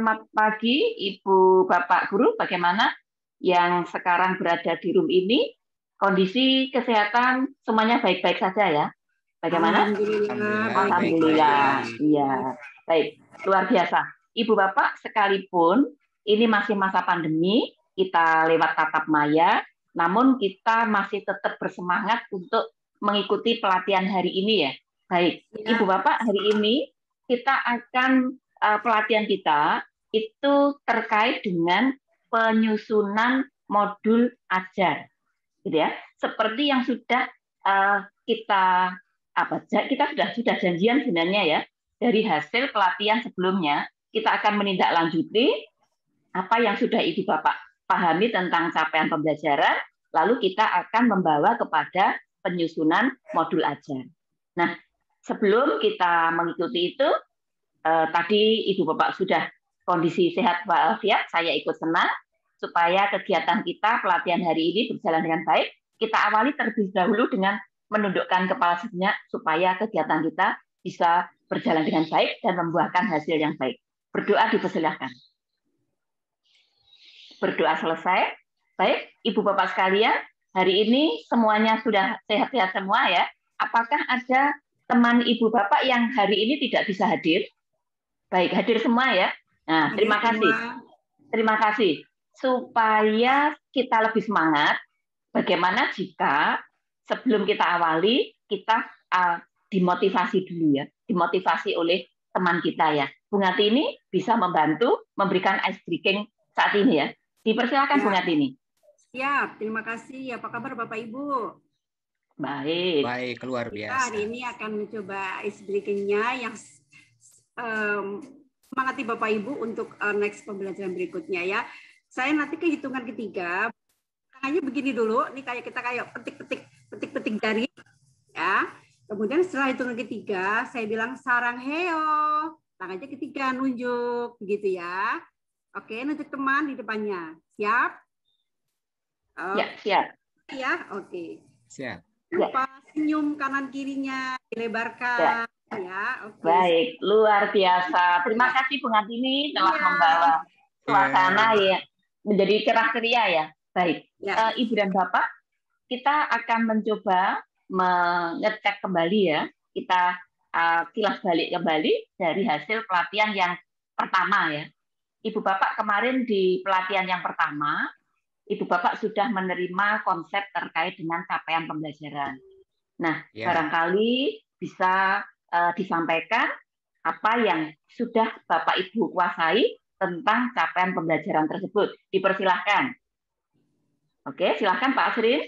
Selamat pagi, Ibu Bapak Guru. Bagaimana yang sekarang berada di room ini? Kondisi kesehatan semuanya baik-baik saja ya? Bagaimana? Alhamdulillah, Alhamdulillah. baik-baik. Iya, baik. Luar biasa. Ibu Bapak, sekalipun ini masih masa pandemi, kita lewat tatap maya, namun kita masih tetap bersemangat untuk mengikuti pelatihan hari ini ya. Baik, Ya. Ibu Bapak, hari ini kita akan pelatihan kita itu terkait dengan penyusunan modul ajar, gitu ya. Seperti yang sudah kita sudah janjian sebenarnya ya, dari hasil pelatihan sebelumnya kita akan menindaklanjuti apa yang sudah Ibu Bapak pahami tentang capaian pembelajaran, lalu kita akan membawa kepada penyusunan modul ajar. Nah, sebelum kita mengikuti itu, tadi Ibu Bapak sudah kondisi sehat walafiat, saya ikut senang supaya kegiatan kita pelatihan hari ini berjalan dengan baik. Kita awali terlebih dahulu dengan menundukkan kepala sejenak supaya kegiatan kita bisa berjalan dengan baik dan membuahkan hasil yang baik. Berdoa dipersilahkan. Berdoa selesai. Baik, Ibu Bapak sekalian, hari ini semuanya sudah sehat-sehat semua ya. Apakah ada teman Ibu Bapak yang hari ini tidak bisa hadir? Baik, hadir semua ya. Nah, terima kasih. Terima kasih. Supaya kita lebih semangat, bagaimana jika sebelum kita awali, kita dimotivasi dulu ya. Dimotivasi oleh teman kita ya. Bu Ngatini bisa membantu memberikan ice breaking saat ini ya. Dipersilakan Bu Ngatini. Siap, terima kasih. Apa kabar Bapak Ibu? Baik. Baik, luar biasa. Kita hari ini akan mencoba ice breaking-nya yang semangati Bapak Ibu untuk next pembelajaran berikutnya ya. Saya nanti ke hitungan ketiga, tangannya begini dulu, ini kita kayak petik-petik garis ya. Kemudian setelah hitungan ketiga, saya bilang sarang heo, tangannya ketiga nunjuk begitu ya. Oke, nunjuk teman di depannya. Siap? Ya, siap. Ya, oke. Siap. Lupa senyum kanan kirinya dilebarkan ya. Oke. Baik, luar biasa. Terima kasih Bu Ngatini telah membawa suasana ya menjadi cerah ceria ya. Baik, Ibu dan Bapak, kita akan mencoba mengecek kembali ya. Kita kilas balik kembali dari hasil pelatihan yang pertama ya. Ibu Bapak kemarin di pelatihan yang pertama, Ibu Bapak sudah menerima konsep terkait dengan capaian pembelajaran. Nah, barangkali bisa disampaikan apa yang sudah Bapak Ibu kuasai tentang capaian pembelajaran tersebut. Dipersilahkan. Oke, silahkan Pak Asrin.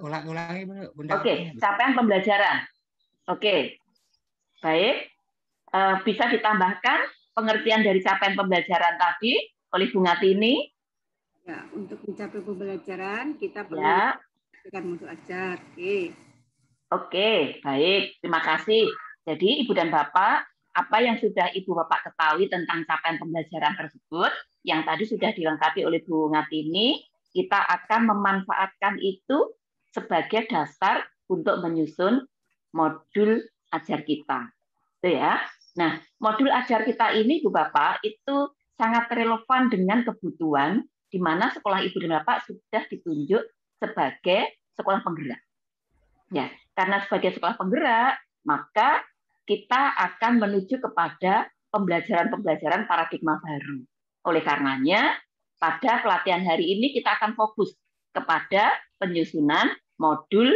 Ulangi, Bunda. Oke, capaian pembelajaran. Oke, baik. Bisa ditambahkan pengertian dari capaian pembelajaran tadi oleh Bu Ngatini. Ya, untuk mencapai pembelajaran kita perlu melakukan modul ajar. Oke, baik. Terima kasih. Jadi Ibu dan Bapak, apa yang sudah Ibu Bapak ketahui tentang capaian pembelajaran tersebut, yang tadi sudah dilengkapi oleh Bu Ngatini, kita akan memanfaatkan itu sebagai dasar untuk menyusun modul ajar kita. Itu ya. Nah, modul ajar kita ini, Bu Bapak, itu sangat relevan dengan kebutuhan di mana sekolah Ibu dan Bapak sudah ditunjuk sebagai sekolah penggerak. Ya, karena sebagai sekolah penggerak, maka kita akan menuju kepada pembelajaran-pembelajaran paradigma baru. Oleh karenanya, pada pelatihan hari ini kita akan fokus kepada penyusunan modul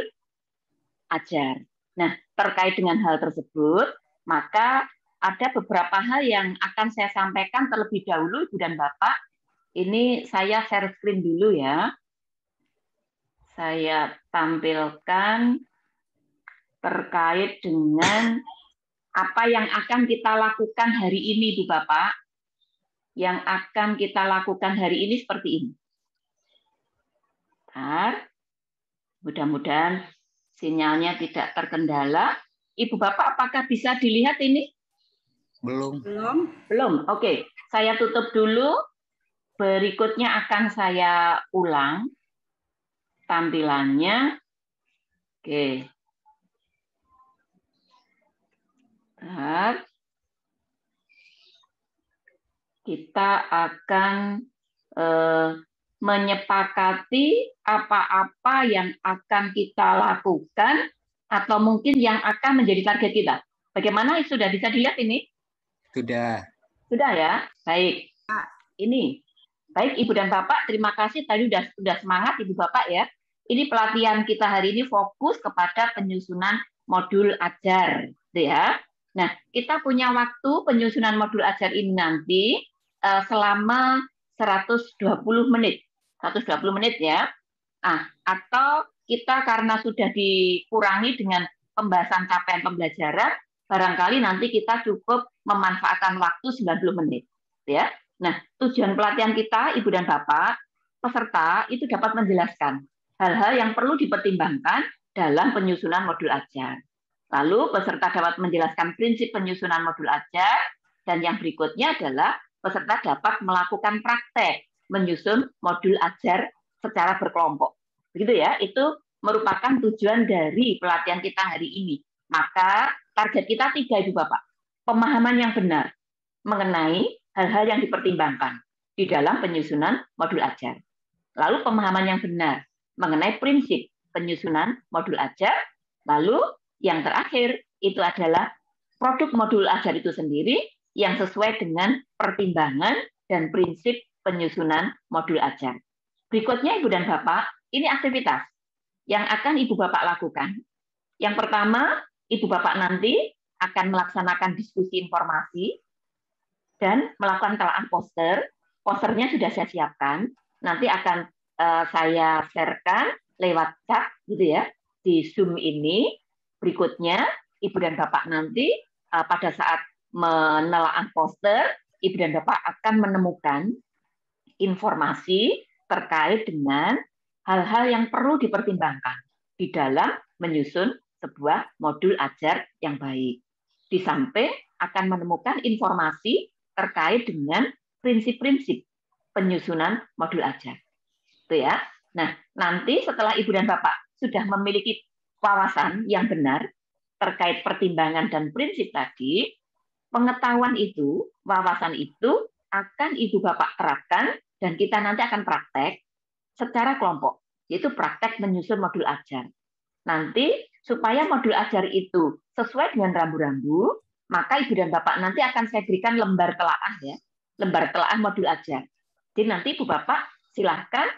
ajar. Nah, terkait dengan hal tersebut, maka ada beberapa hal yang akan saya sampaikan terlebih dahulu, Ibu dan Bapak. Ini saya share screen dulu ya. Saya tampilkan terkait dengan apa yang akan kita lakukan hari ini, Bu Bapak. Yang akan kita lakukan hari ini seperti ini. Bentar. Mudah-mudahan sinyalnya tidak terkendala. Ibu Bapak, apakah bisa dilihat ini? Belum. Belum. Oke, saya tutup dulu. Berikutnya akan saya ulang tampilannya. Oke. Bentar. kita akan menyepakati apa-apa yang akan kita lakukan atau mungkin yang akan menjadi target kita. Bagaimana, sudah bisa dilihat ini? Sudah. Sudah ya? Baik. Ini. Baik, Ibu dan Bapak, terima kasih. Tadi sudah semangat Ibu Bapak ya. Ini pelatihan kita hari ini fokus kepada penyusunan modul ajar. Ya. Nah, kita punya waktu penyusunan modul ajar ini nanti selama 120 menit. 120 menit ya. Atau kita karena sudah dikurangi dengan pembahasan capaian pembelajaran, barangkali nanti kita cukup memanfaatkan waktu 90 menit. Ya. Nah, tujuan pelatihan kita, Ibu dan Bapak, peserta itu dapat menjelaskan hal-hal yang perlu dipertimbangkan dalam penyusunan modul ajar. Lalu peserta dapat menjelaskan prinsip penyusunan modul ajar, dan yang berikutnya adalah peserta dapat melakukan praktek menyusun modul ajar secara berkelompok. Begitu ya, itu merupakan tujuan dari pelatihan kita hari ini. Maka target kita 3, Ibu Bapak. Pemahaman yang benar mengenai hal-hal yang dipertimbangkan di dalam penyusunan modul ajar. Lalu pemahaman yang benar mengenai prinsip penyusunan modul ajar. Lalu yang terakhir itu adalah produk modul ajar itu sendiri yang sesuai dengan pertimbangan dan prinsip penyusunan modul ajar. Berikutnya, Ibu dan Bapak, ini aktivitas yang akan Ibu Bapak lakukan. Yang pertama, Ibu Bapak nanti akan melaksanakan diskusi informasi dan melakukan telaan poster. Posternya sudah saya siapkan. Nanti akan saya sharekan lewat chat gitu ya di Zoom ini. Berikutnya, Ibu dan Bapak nanti pada saat menelaah poster, Ibu dan Bapak akan menemukan informasi terkait dengan hal-hal yang perlu dipertimbangkan di dalam menyusun sebuah modul ajar yang baik. Di samping akan menemukan informasi terkait dengan prinsip-prinsip penyusunan modul ajar. Itu ya. Nah, nanti setelah Ibu dan Bapak sudah memiliki wawasan yang benar terkait pertimbangan dan prinsip tadi, pengetahuan itu, wawasan itu akan Ibu Bapak terapkan dan kita nanti akan praktek secara kelompok, yaitu praktek menyusun modul ajar. Nanti supaya modul ajar itu sesuai dengan rambu-rambu, maka Ibu dan Bapak nanti akan saya berikan lembar telaah ya, lembar telaah modul ajar. Jadi nanti Ibu Bapak silahkan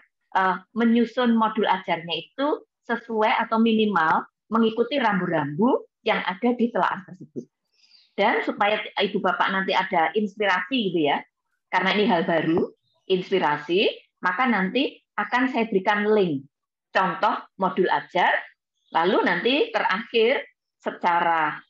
menyusun modul ajarnya itu sesuai atau minimal mengikuti rambu-rambu yang ada di telaah tersebut. Dan supaya Ibu Bapak nanti ada inspirasi gitu ya, karena ini hal baru, inspirasi, maka nanti akan saya berikan link contoh modul ajar, lalu nanti terakhir secara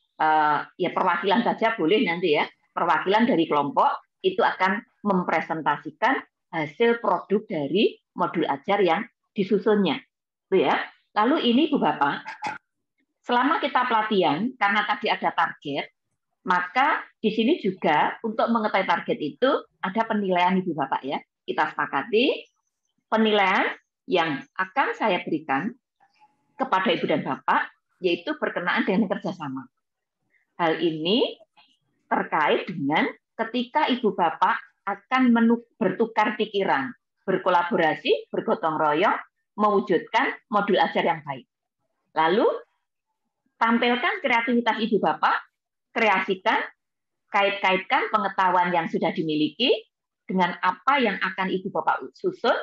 ya perwakilan saja boleh nanti ya, perwakilan dari kelompok itu akan mempresentasikan hasil produk dari modul ajar yang disusunnya. Itu ya. Lalu ini Ibu Bapak, selama kita pelatihan, karena tadi ada target, maka di sini juga untuk mengetahui target itu ada penilaian Ibu Bapak ya. Kita sepakati penilaian yang akan saya berikan kepada Ibu dan Bapak yaitu berkenaan dengan kerjasama. Hal ini terkait dengan ketika Ibu Bapak akan bertukar pikiran, berkolaborasi, bergotong royong, mewujudkan modul ajar yang baik. Lalu, tampilkan kreativitas Ibu Bapak, kreasikan, kait-kaitkan pengetahuan yang sudah dimiliki dengan apa yang akan Ibu Bapak susun,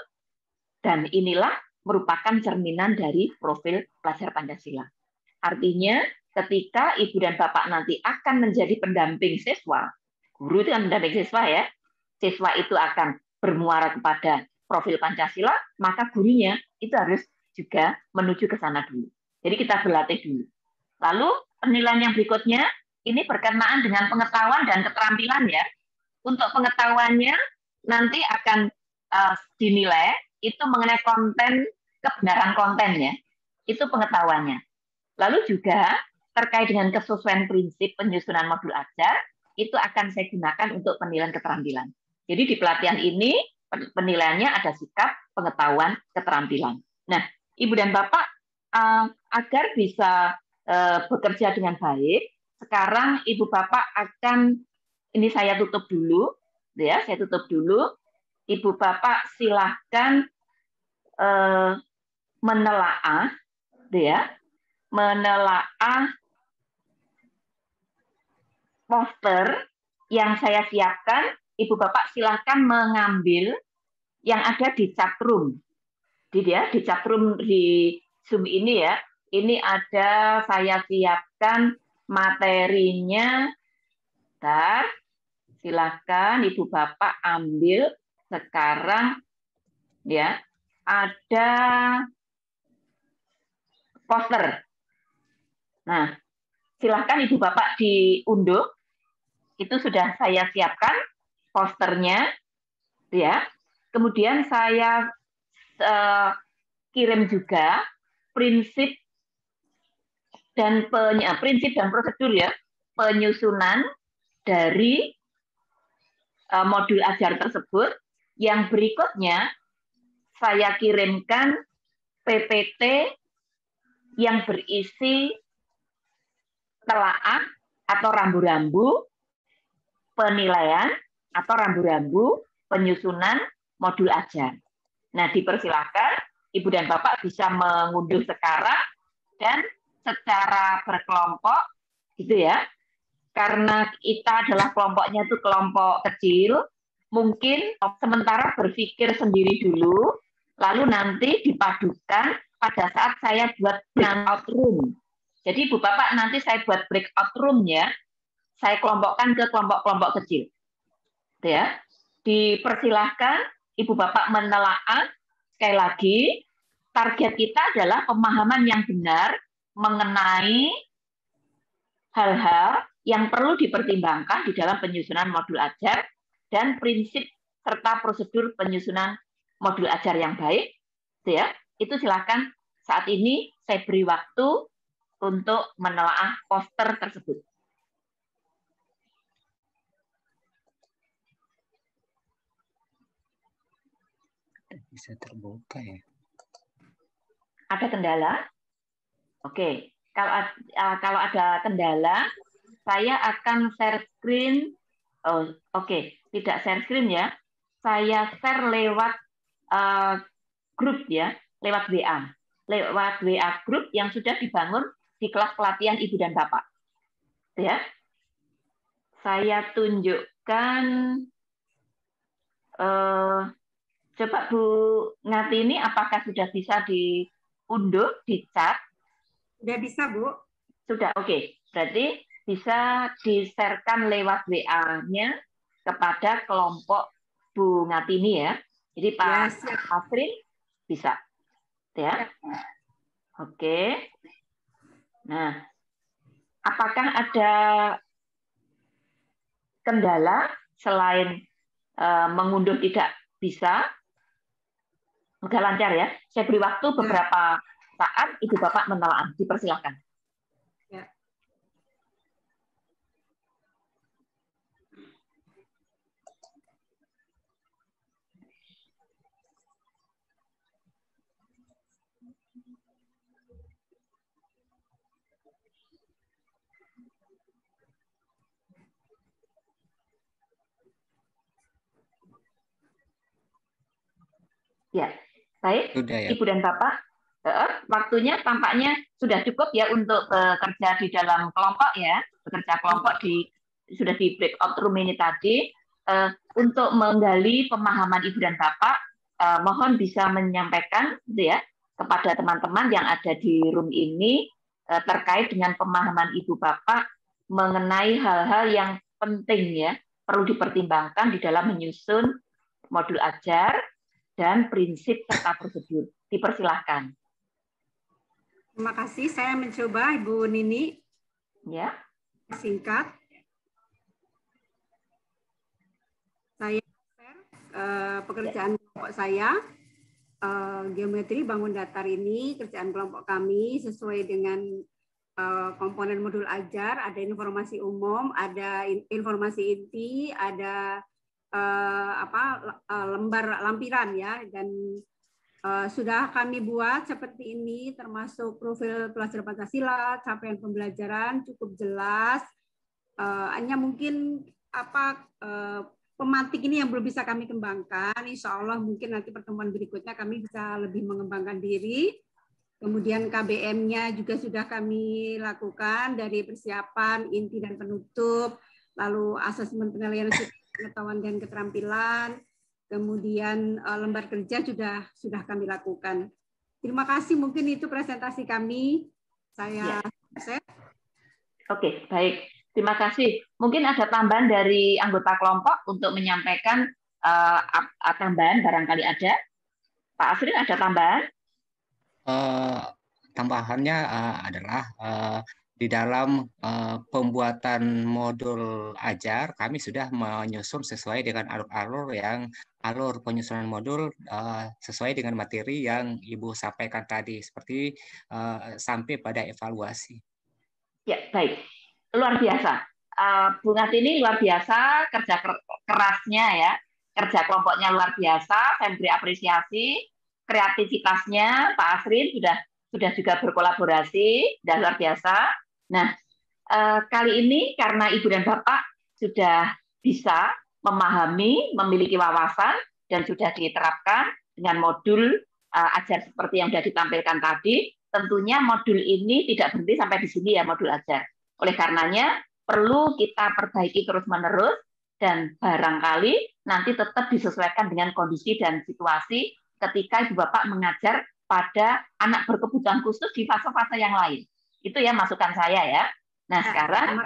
dan inilah merupakan cerminan dari profil pelajar Pancasila. Artinya, ketika Ibu dan Bapak nanti akan menjadi pendamping siswa, guru itu kan pendamping siswa ya, siswa itu akan bermuara kepada profil Pancasila, maka gurunya itu harus juga menuju ke sana dulu. Jadi kita berlatih dulu. Lalu penilaian yang berikutnya, ini berkenaan dengan pengetahuan dan keterampilan ya. Untuk pengetahuannya nanti akan dinilai itu mengenai konten, kebenaran kontennya, itu pengetahuannya. Lalu juga terkait dengan kesesuaian prinsip penyusunan modul ajar, itu akan saya gunakan untuk penilaian keterampilan. Jadi di pelatihan ini penilaiannya ada sikap, pengetahuan, keterampilan. Nah, Ibu dan Bapak agar bisa bekerja dengan baik, sekarang Ibu Bapak akan, ini saya tutup dulu, Ya, saya tutup dulu. Ibu Bapak silahkan menelaah, ya, menelaah poster yang saya siapkan. Ibu Bapak silahkan mengambil yang ada di chat room. Di chat room di Zoom ini ya. Ini ada saya siapkan materinya. Bentar, silahkan Ibu Bapak ambil sekarang ya. Ada poster. Nah, silahkan Ibu Bapak diunduh. Itu sudah saya siapkan posternya ya. Kemudian saya kirim juga prinsip dan prosedur ya, penyusunan dari modul ajar tersebut. Yang berikutnya saya kirimkan PPT yang berisi telaah atau rambu-rambu penilaian atau rambu-rambu penyusunan modul ajar. Nah, dipersilahkan Ibu dan Bapak bisa mengunduh sekarang dan secara berkelompok, gitu ya. Karena kita adalah kelompoknya itu kelompok kecil, mungkin sementara berpikir sendiri dulu, lalu nanti dipadukan pada saat saya buat breakout room. Jadi Ibu Bapak nanti saya buat breakout room-nya, saya kelompokkan ke kelompok-kelompok kecil. Ya, dipersilahkan Ibu Bapak menelaah. Sekali lagi, target kita adalah pemahaman yang benar mengenai hal-hal yang perlu dipertimbangkan di dalam penyusunan modul ajar dan prinsip serta prosedur penyusunan modul ajar yang baik. Ya, itu silakan saat ini saya beri waktu untuk menelaah poster tersebut. Bisa terbuka ya. Ada kendala? Oke, kalau ada kendala, saya akan share screen. Oh, oke, tidak share screen ya. Saya share lewat grup ya, lewat WA. Lewat WA grup yang sudah dibangun di kelas pelatihan Ibu dan Bapak. Ya. Saya tunjukkan coba Bu Ngatini apakah sudah bisa diunduh di chat? Sudah bisa, Bu. Sudah, oke. Berarti bisa di-sharekan lewat WA-nya kepada kelompok Bu Ngatini ya. Jadi Pak Afrin bisa. Ya. Oke. Nah, apakah ada kendala selain mengunduh tidak bisa? Udah lancar ya. Saya beri waktu beberapa saat Ibu Bapak menelaah. Dipersilakan. Ya. Ya, baik. Sudah ya. Ibu dan Bapak, waktunya tampaknya sudah cukup ya untuk bekerja di dalam kelompok ya, bekerja kelompok sudah di breakout room ini tadi. Untuk menggali pemahaman Ibu dan Bapak, mohon bisa menyampaikan gitu ya kepada teman-teman yang ada di room ini terkait dengan pemahaman Ibu Bapak mengenai hal-hal yang penting ya, perlu dipertimbangkan di dalam menyusun modul ajar dan prinsip serta prosedur. Dipersilahkan. Terima kasih. Saya mencoba, Ibu Nini. Ya. Singkat. Saya share pekerjaan kelompok saya. Geometri bangun datar ini, kerjaan kelompok kami sesuai dengan komponen modul ajar. Ada informasi umum, ada informasi inti, ada lampiran ya, dan sudah kami buat seperti ini, termasuk profil pelajar Pancasila, capaian pembelajaran cukup jelas. Hanya mungkin pematik ini yang belum bisa kami kembangkan. Insya Allah mungkin nanti pertemuan berikutnya kami bisa lebih mengembangkan diri. Kemudian KBM-nya juga sudah kami lakukan dari persiapan, inti dan penutup, lalu asesmen penilaian pengetahuan dan keterampilan, kemudian lembar kerja sudah kami lakukan. Terima kasih, mungkin itu presentasi kami. Saya. Oke, baik. Terima kasih. Mungkin ada tambahan dari anggota kelompok untuk menyampaikan tambahan barangkali ada. Pak Asrin ada tambahan? Tambahannya adalah di dalam pembuatan modul ajar kami sudah menyusun sesuai dengan alur penyusunan modul sesuai dengan materi yang Ibu sampaikan tadi, seperti sampai pada evaluasi. Ya, baik. Luar biasa. Bu Ngatini luar biasa, kerja kerasnya ya, kerja kelompoknya luar biasa, saya beri apresiasi, kreativitasnya Pak Asrin sudah juga berkolaborasi, sudah luar biasa. Nah, kali ini karena Ibu dan Bapak sudah bisa memahami, memiliki wawasan, dan sudah diterapkan dengan modul ajar seperti yang sudah ditampilkan tadi, tentunya modul ini tidak berhenti sampai di sini ya, modul ajar. Oleh karenanya, perlu kita perbaiki terus-menerus, dan barangkali nanti tetap disesuaikan dengan kondisi dan situasi ketika Ibu Bapak mengajar pada anak berkebutuhan khusus di fase-fase yang lain. Itu ya masukan saya ya. Nah, sekarang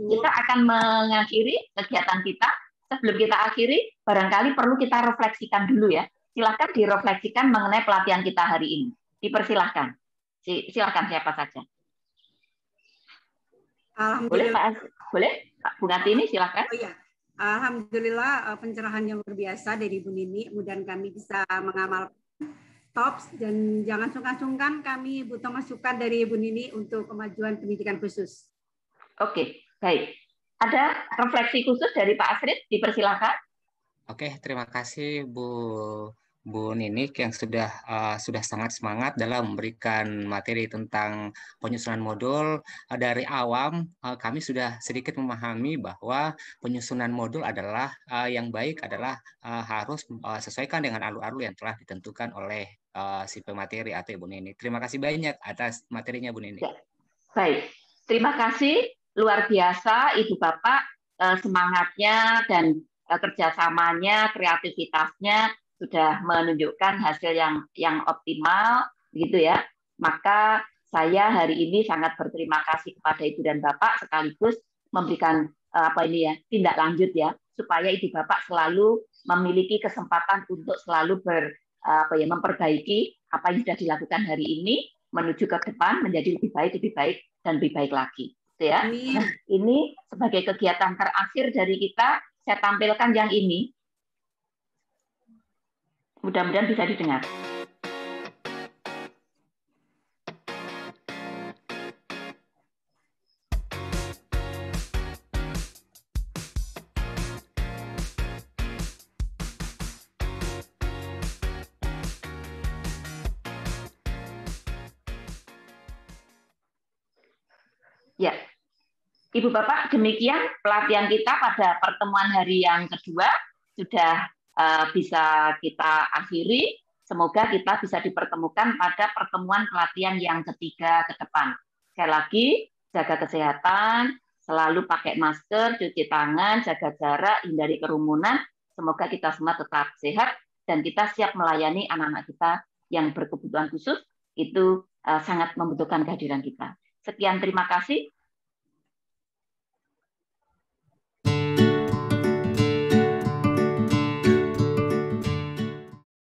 kita akan mengakhiri kegiatan kita. Sebelum kita akhiri, barangkali perlu kita refleksikan dulu ya. Silakan direfleksikan mengenai pelatihan kita hari ini. Dipersilahkan. Silakan siapa saja. Boleh Pak Bu Ngatini, silakan. Oh, ya. Alhamdulillah pencerahan yang luar biasa dari Bu Nini. Mudah-mudahan kami bisa mengamalkan TOPS, dan jangan sungkan-sungkan kami butuh masukan dari Bu Nini untuk kemajuan pendidikan khusus. Oke, baik. Ada refleksi khusus dari Pak Asrin? Dipersilakan. Oke, terima kasih Bu Ninik yang sudah sangat semangat dalam memberikan materi tentang penyusunan modul. Dari awam kami sudah sedikit memahami bahwa penyusunan modul adalah yang baik adalah harus sesuaikan dengan alur-alur yang telah ditentukan oleh si pemateri atau Ibu Ninik. Terima kasih banyak atas materinya Bu Ninik. Ya, baik, terima kasih. Luar biasa Ibu Bapak semangatnya dan kerjasamanya, kreativitasnya sudah menunjukkan hasil yang optimal, gitu ya. Maka saya hari ini sangat berterima kasih kepada Ibu dan Bapak, sekaligus memberikan tindak lanjut ya, supaya Ibu Bapak selalu memiliki kesempatan untuk selalu memperbaiki apa yang sudah dilakukan hari ini menuju ke depan menjadi lebih baik dan lebih baik lagi. Ya. Nah, ini sebagai kegiatan terakhir dari kita, saya tampilkan yang ini. Mudah-mudahan bisa didengar. Ya, Ibu Bapak, demikian pelatihan kita pada pertemuan hari yang kedua sudah bisa kita akhiri. Semoga kita bisa dipertemukan pada pertemuan pelatihan yang ketiga ke depan. Sekali lagi, jaga kesehatan, selalu pakai masker, cuci tangan, jaga jarak, hindari kerumunan. Semoga kita semua tetap sehat dan kita siap melayani anak-anak kita yang berkebutuhan khusus, itu sangat membutuhkan kehadiran kita. Sekian, terima kasih.